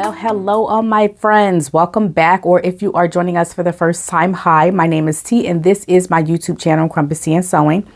Well, hello all my friends, welcome back, or if you are joining us for the first time, hi, my name is T and this is my YouTube channel, Crumpus Tea and Sewing.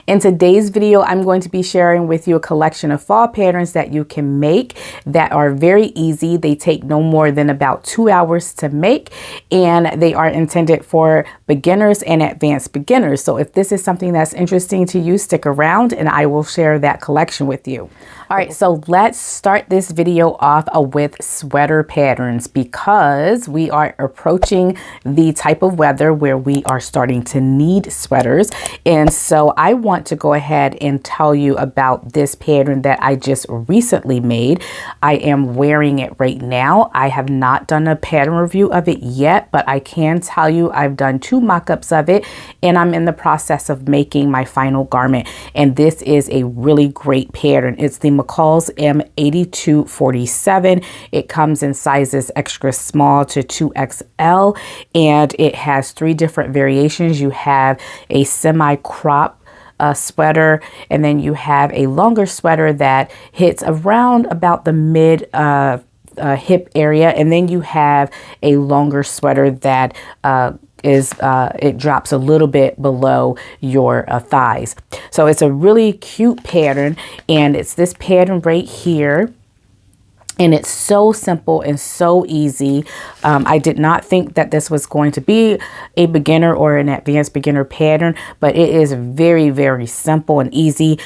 In today's video, I'm going to be sharing with you a collection of fall patterns that you can make that are very easy. They take no more than about 2 hours to make, and they are intended for beginners and advanced beginners. So if this is something that's interesting to you, stick around and I will share that collection with you. All right, so let's start this video off with sweater patterns because we are approaching the type of weather where we are starting to need sweaters. And so I want to go ahead and tell you about this pattern that I just recently made. I am wearing it right now. I have not done a pattern review of it yet, but I can tell you I've done 2 mock-ups of it and I'm in the process of making my final garment. And this is a really great pattern. It's the Mccall's M8247. It comes in sizes extra small to 2XL, and it has 3 different variations. You have a semi-crop sweater, and then you have a longer sweater that hits around about the mid hip area, and then you have a longer sweater that it drops a little bit below your thighs. So it's a really cute pattern, and it's this pattern right here. And it's so simple and so easy. I did not think that this was going to be a beginner or an advanced beginner pattern, but it is very, very simple and easy.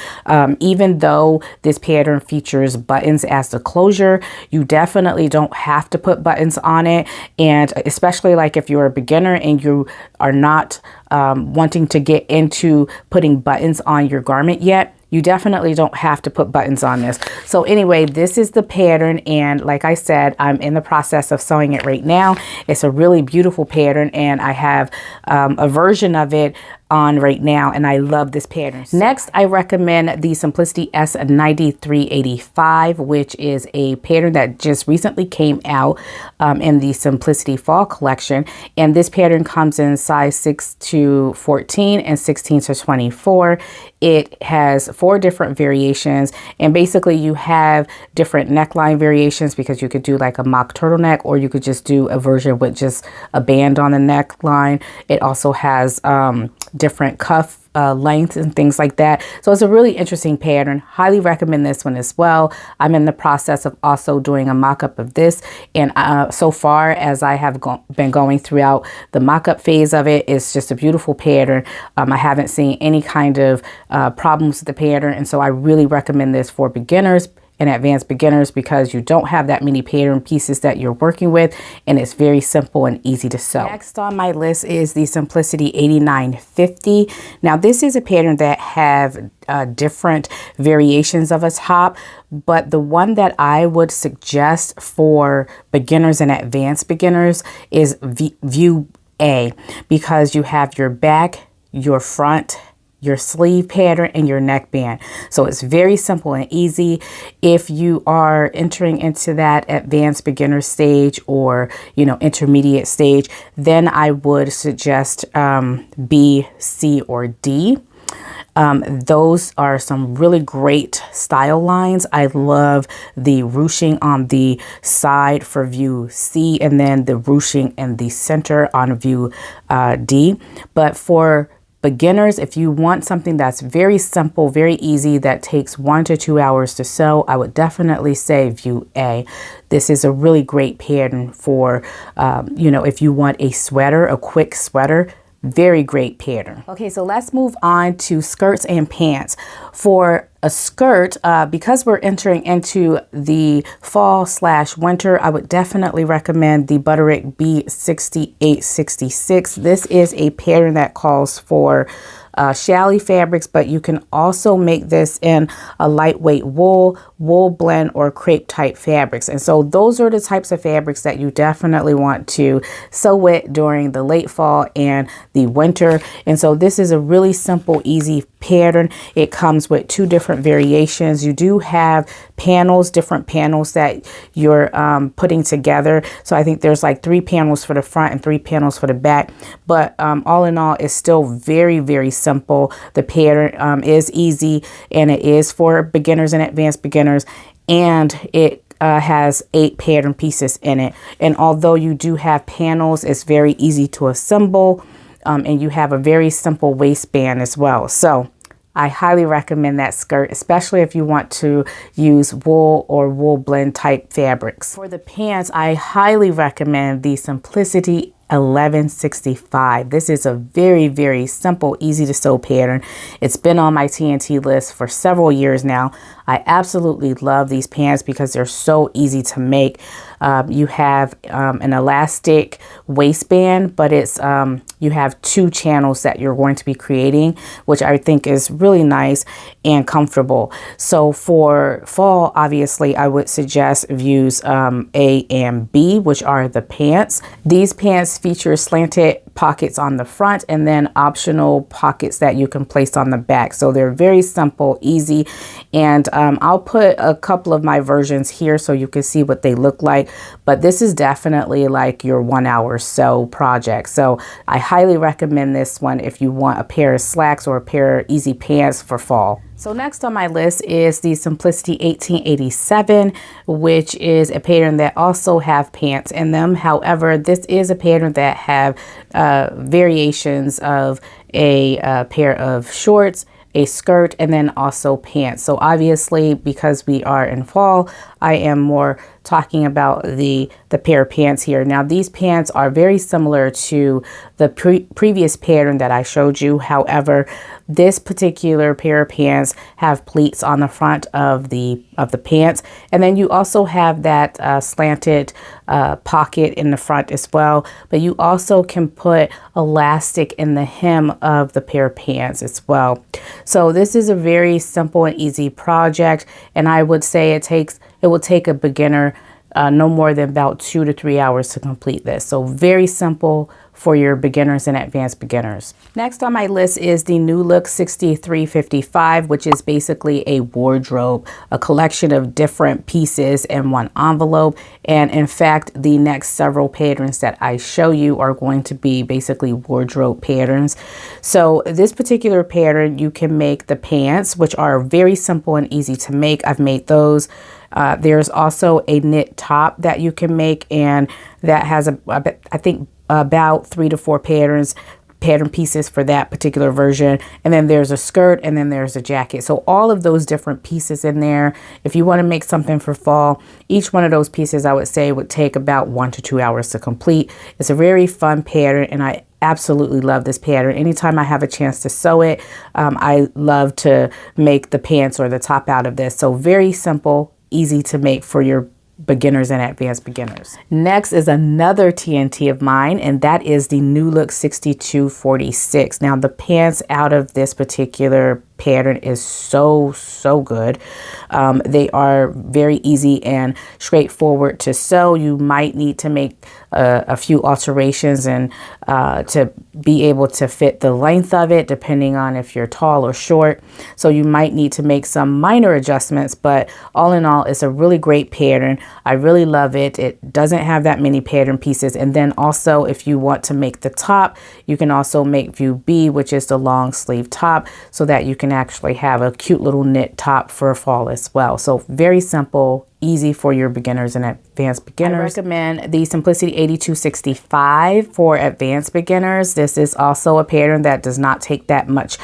Even though this pattern features buttons as the closure, you definitely don't have to put buttons on it. And especially like if you're a beginner and you are not wanting to get into putting buttons on your garment yet, you definitely don't have to put buttons on this. So anyway, this is the pattern. And like I said, I'm in the process of sewing it right now. It's a really beautiful pattern, and I have a version of it on right now, and I love this pattern. Next, I recommend the Simplicity S9385, which is a pattern that just recently came out in the Simplicity Fall collection. And this pattern comes in size 6 to 14 and 16 to 24. It has 4 different variations, and basically you have different neckline variations because you could do like a mock turtleneck, or you could just do a version with just a band on the neckline. It also has different cuff lengths and things like that. So it's a really interesting pattern. Highly recommend this one as well. I'm in the process of also doing a mock-up of this, and so far as I have been going throughout the mock-up phase of it, it's just a beautiful pattern. I haven't seen any kind of problems with the pattern, and so I really recommend this for beginners and advanced beginners because you don't have that many pattern pieces that you're working with, and it's very simple and easy to sew. Next on my list is the Simplicity 8950. Now this is a pattern that have different variations of a top, but the one that I would suggest for beginners and advanced beginners is View A, because you have your back, your front, your sleeve pattern, and your neckband. So it's very simple and easy. If you are entering into that advanced beginner stage or, you know, intermediate stage, then I would suggest B, C, or D. Those are some really great style lines. I love the ruching on the side for View C, and then the ruching in the center on View D. But for beginners, if you want something that's very simple, very easy, that takes 1 to 2 hours to sew, I would definitely say View A. This is a really great pattern for, you know, if you want a sweater, a quick sweater. Very great pattern. Okay, so let's move on to skirts and pants. For a skirt, because we're entering into the fall/winter, I would definitely recommend the Butterick B6866. This is a pattern that calls for challis fabrics, but you can also make this in a lightweight wool blend, or crepe type fabrics. And so those are the types of fabrics that you definitely want to sew with during the late fall and the winter. And so this is a really simple, easy pattern. It comes with 2 different variations. You do have panels, different panels that you're putting together. So I think there's like 3 panels for the front and 3 panels for the back. But all in all, it's still very, very simple. The pattern is easy, and it is for beginners and advanced beginners, and it has 8 pattern pieces in it. And although you do have panels, it's very easy to assemble. And you have a very simple waistband as well. So I highly recommend that skirt, especially if you want to use wool or wool blend type fabrics. For the pants, I highly recommend the Simplicity 1165. This is a very, very simple, easy to sew pattern. It's been on my TNT list for several years now. I absolutely love these pants because they're so easy to make. You have an elastic waistband, but it's you have 2 channels that you're going to be creating, which I think is really nice and comfortable. So for fall, obviously, I would suggest use A and B, which are the pants. These pants feature slanted pockets on the front and then optional pockets that you can place on the back. So they're very simple, easy, and I'll put a couple of my versions here so you can see what they look like. But this is definitely like your 1 hour sew project. So I highly recommend this one if you want a pair of slacks or a pair of easy pants for fall. So next on my list is the Simplicity 1887, which is a pattern that also have pants in them. However, this is a pattern that have variations of a pair of shorts, a skirt, and then also pants. So obviously, because we are in fall, I am more talking about the pair of pants here. Now, these pants are very similar to the previous pattern that I showed you. However, this particular pair of pants have pleats on the front of the pants, and then you also have that slanted pocket in the front as well. But you also can put elastic in the hem of the pair of pants as well. So this is a very simple and easy project, and I would say it will take a beginner no more than about 2 to 3 hours to complete this. So very simple for your beginners and advanced beginners. Next on my list is the New Look 6355, which is basically a wardrobe, a collection of different pieces in one envelope. And in fact, the next several patterns that I show you are going to be basically wardrobe patterns. So this particular pattern, you can make the pants, which are very simple and easy to make. I've made those. There's also a knit top that you can make, and that has I think about 3 to 4 pattern pieces for that particular version. And then there's a skirt, and then there's a jacket. So all of those different pieces in there, if you want to make something for fall, each one of those pieces I would say would take about 1 to 2 hours to complete. It's a very fun pattern, and I absolutely love this pattern. Anytime I have a chance to sew it, I love to make the pants or the top out of this. So very simple, easy to make for your beginners and advanced beginners. Next is another TNT of mine, and that is the New Look 6246. Now, the pants out of this particular pattern is so good. They are very easy and straightforward to sew. You might need to make a few alterations and to be able to fit the length of it, depending on if you're tall or short. So you might need to make some minor adjustments, but all in all, it's a really great pattern. I really love it. It doesn't have that many pattern pieces. And then also, if you want to make the top, you can also make view B, which is the long sleeve top, so that you can actually have a cute little knit top for fall as well. So very simple, easy for your beginners and advanced beginners. I recommend the Simplicity 8265 for advanced beginners. This is also a pattern that does not take that much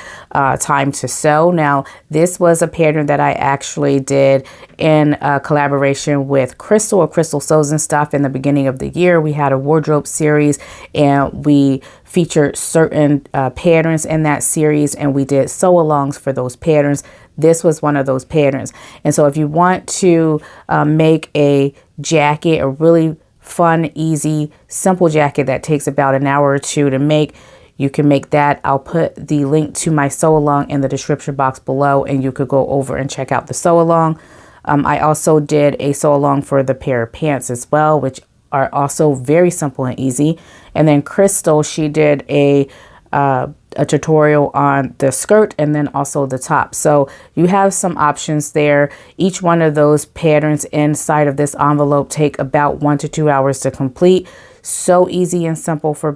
time to sew. Now, this was a pattern that I actually did in collaboration with Crystal or Crystal Sews and Stuff in the beginning of the year. We had a wardrobe series, and we featured certain patterns in that series, and we did sew-alongs for those patterns. This was one of those patterns. And so if you want to make a jacket, a really fun, easy, simple jacket that takes about an hour or 2 to make, you can make that. I'll put the link to my sew-along in the description box below, and you could go over and check out the sew-along. I also did a sew-along for the pair of pants as well, which are also very simple and easy. And then Crystal, she did a tutorial on the skirt and then also the top. So you have some options there. Each one of those patterns inside of this envelope take about 1 to 2 hours to complete. So easy and simple for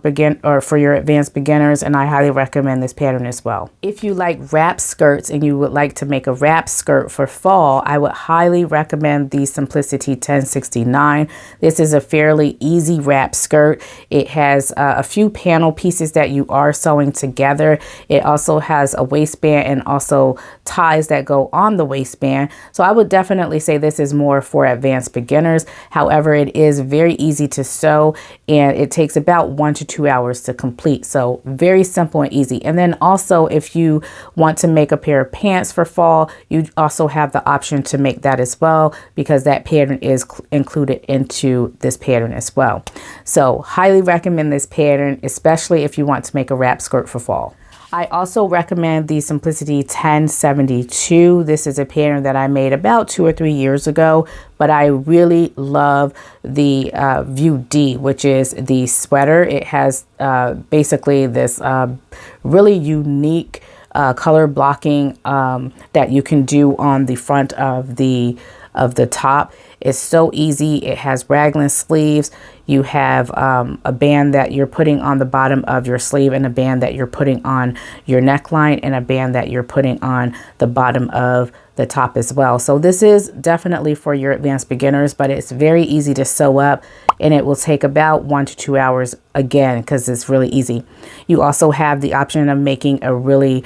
for your advanced beginners, and I highly recommend this pattern as well. If you like wrap skirts and you would like to make a wrap skirt for fall, I would highly recommend the Simplicity 1069. This is a fairly easy wrap skirt. It has a few panel pieces that you are sewing together. It also has a waistband and also ties that go on the waistband. So I would definitely say this is more for advanced beginners. However, it is very easy to sew and it takes about 1 to 2 hours to complete. So very simple and easy. And then also if you want to make a pair of pants for fall, you also have the option to make that as well, because that pattern is included into this pattern as well. So highly recommend this pattern, especially if you want to make a wrap skirt for fall. I also recommend the Simplicity 1072. This is a pattern that I made about 2 or 3 years ago, but I really love the View D, which is the sweater. It has basically this really unique color blocking that you can do on the front of the top. It's so easy. It has raglan sleeves. You have a band that you're putting on the bottom of your sleeve, and a band that you're putting on your neckline, and a band that you're putting on the bottom of the top as well. So this is definitely for your advanced beginners, but it's very easy to sew up, and it will take about 1 to 2 hours again, because it's really easy. You also have the option of making a really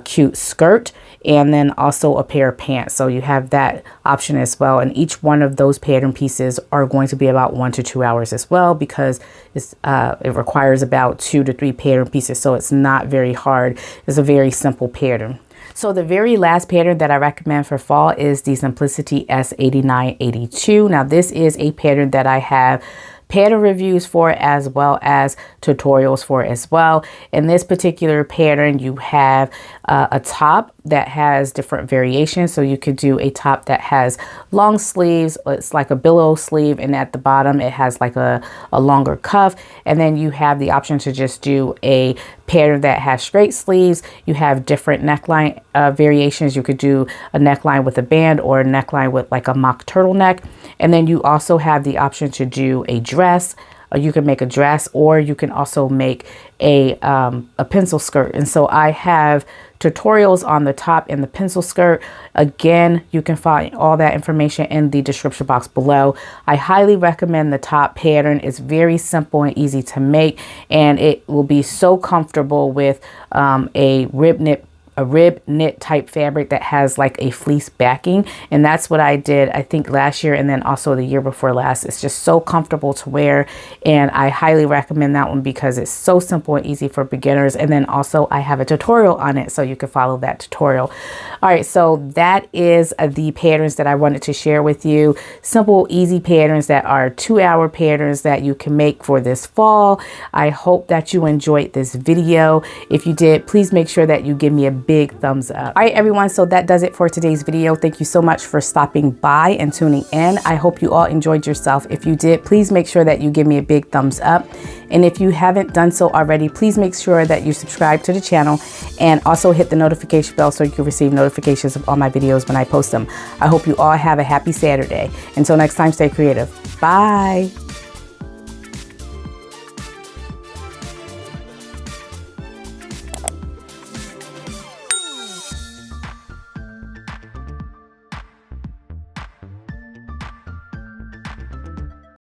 cute skirt, and then also a pair of pants. So you have that option as well. And each one of those pattern pieces are going to be about 1 to 2 hours as well, because it requires about 2 to 3 pattern pieces. So it's not very hard. It's a very simple pattern. So the very last pattern that I recommend for fall is the Simplicity S8982. Now this is a pattern that I have pattern reviews for, as well as tutorials for as well. In this particular pattern, you have a top that has different variations. So you could do a top that has long sleeves. It's like a billow sleeve, and at the bottom it has like a longer cuff. And then you have the option to just do a pattern that has straight sleeves. You have different neckline variations. You could do a neckline with a band, or a neckline with like a mock turtleneck. And then you also have the option to do a dress. You can make a dress, or you can also make a pencil skirt. And so I have tutorials on the top and the pencil skirt. Again, you can find all that information in the description box below. I highly recommend the top pattern. It's very simple and easy to make, and it will be so comfortable with a rib knit type fabric that has like a fleece backing. And that's what I did, I think, last year, and then also the year before last. It's just so comfortable to wear, and I highly recommend that one because it's so simple and easy for beginners. And then also I have a tutorial on it, so you can follow that tutorial. All right, so that is the patterns that I wanted to share with you. Simple, easy patterns that are 2-hour patterns that you can make for this fall. I hope that you enjoyed this video. If you did, please make sure that you give me a big thumbs up. All right, everyone, so that does it for today's video. Thank you so much for stopping by and tuning in. I hope you all enjoyed yourself. If you did, please make sure that you give me a big thumbs up. And if you haven't done so already, please make sure that you subscribe to the channel, and also hit the notification bell so you can receive notifications of all my videos when I post them. I hope you all have a happy Saturday. Until next time, stay creative. Bye.